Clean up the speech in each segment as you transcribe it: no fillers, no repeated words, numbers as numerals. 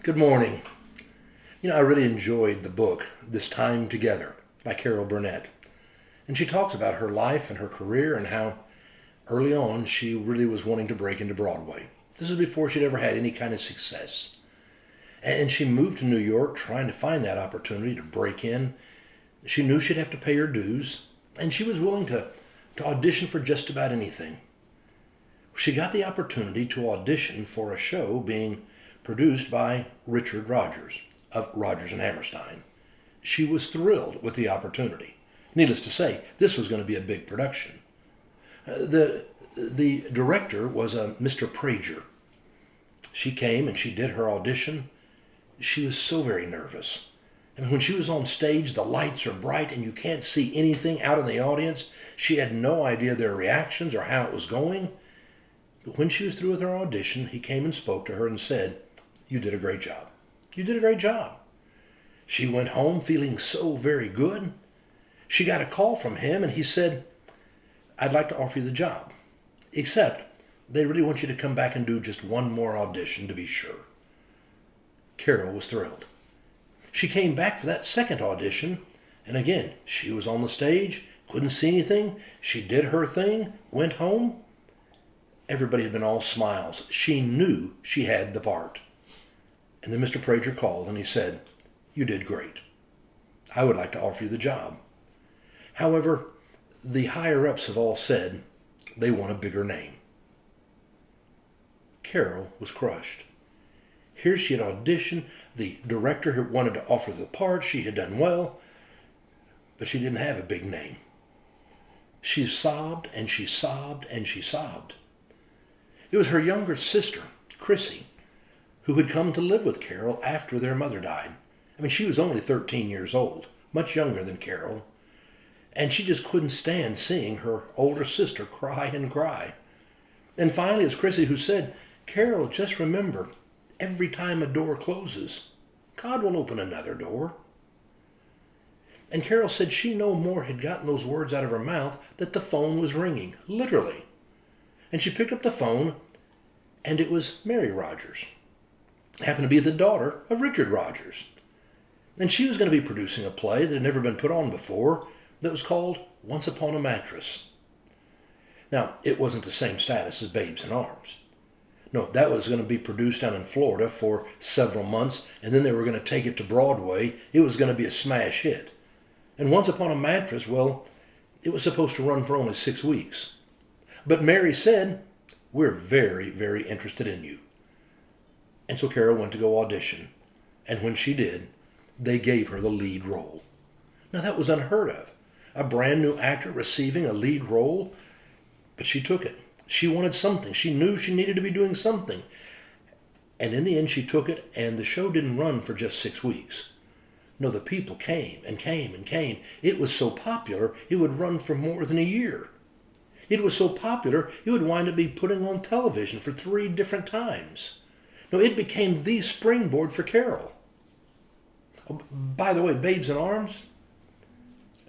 Good morning. I really enjoyed the book, This Time Together by Carol Burnett. And she talks about her life and her career and how early on she really was wanting to break into Broadway. This was before she'd ever had any kind of success. And she moved to New York trying to find that opportunity to break in. She knew she'd have to pay her dues, and she was willing to audition for just about anything. She got the opportunity to audition for a show being produced by Richard Rodgers of Rodgers and Hammerstein. She was thrilled with the opportunity. Needless to say, this was going to be a big production. The director was a Mr. Prager. She came and she did her audition. She was so very nervous. And when she was on stage, the lights are bright and you can't see anything out in the audience. She had no idea their reactions or how it was going. But when she was through with her audition, he came and spoke to her and said, "You did a great job. You did a great job." She went home feeling so very good. She got a call from him and he said, "I'd like to offer you the job, except they really want you to come back and do just one more audition to be sure." Carol was thrilled. She came back for that second audition, and again, she was on the stage, couldn't see anything. She did her thing, went home. Everybody had been all smiles. She knew she had the part. And then Mr. Prager called and he said, "You did great. I would like to offer you the job. However, the higher-ups have all said they want a bigger name." Carol was crushed. Here she had auditioned. The director had wanted to offer the part. She had done well, but she didn't have a big name. She sobbed and she sobbed and she sobbed. It was her younger sister, Chrissy, who had come to live with Carol after their mother died. She was only 13 years old, much younger than Carol, and she just couldn't stand seeing her older sister cry and cry. And finally, it was Chrissy who said, "Carol, just remember, every time a door closes, God will open another door." And Carol said she no more had gotten those words out of her mouth that the phone was ringing, literally. And she picked up the phone, and it was Mary Rodgers. Happened to be the daughter of Richard Rodgers. And she was going to be producing a play that had never been put on before that was called Once Upon a Mattress. Now, it wasn't the same status as Babes in Arms. No, that was going to be produced down in Florida for several months, and then they were going to take it to Broadway. It was going to be a smash hit. And Once Upon a Mattress, well, it was supposed to run for only 6 weeks. But Mary said, "We're very, very interested in you." And so Carol went to go audition. And when she did, they gave her the lead role. Now that was unheard of. A brand new actor receiving a lead role. But she took it. She wanted something. She knew she needed to be doing something. And in the end she took it, and the show didn't run for just 6 weeks. No, the people came and came and came. It was so popular, it would run for more than a year. It was so popular, it would wind up being putting on television for 3 different times. No, it became the springboard for Carol. Oh, by the way, Babes in Arms,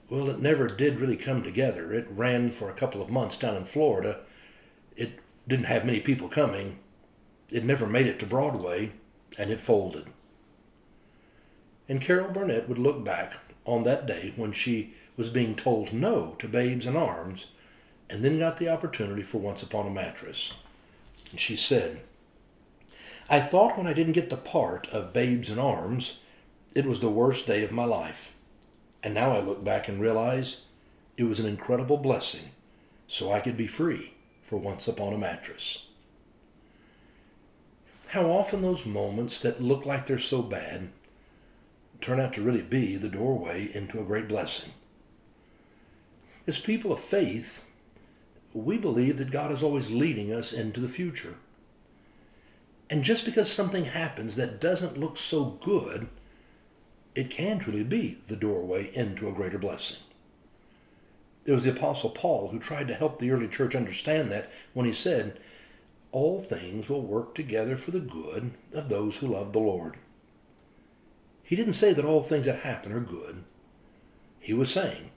well, it never did really come together. It ran for a couple of months down in Florida. It didn't have many people coming. It never made it to Broadway, and it folded. And Carol Burnett would look back on that day when she was being told no to Babes in Arms, and then got the opportunity for Once Upon a Mattress. And she said, "I thought when I didn't get the part of Babes in Arms, it was the worst day of my life. And now I look back and realize it was an incredible blessing, so I could be free for Once Upon a Mattress." How often those moments that look like they're so bad turn out to really be the doorway into a great blessing. As people of faith, we believe that God is always leading us into the future. And just because something happens that doesn't look so good, it can truly be the doorway into a greater blessing. It was the Apostle Paul who tried to help the early church understand that when he said, "All things will work together for the good of those who love the Lord." He didn't say that all things that happen are good. He was saying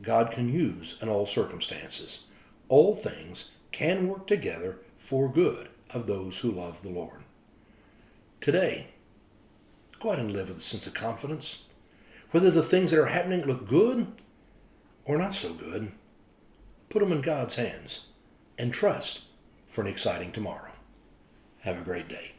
God can use in all circumstances. All things can work together for good of those who love the Lord. Today, Go out and live with a sense of confidence. Whether the things that are happening look good or not so good, put them in God's hands and trust for an exciting tomorrow. Have a great day.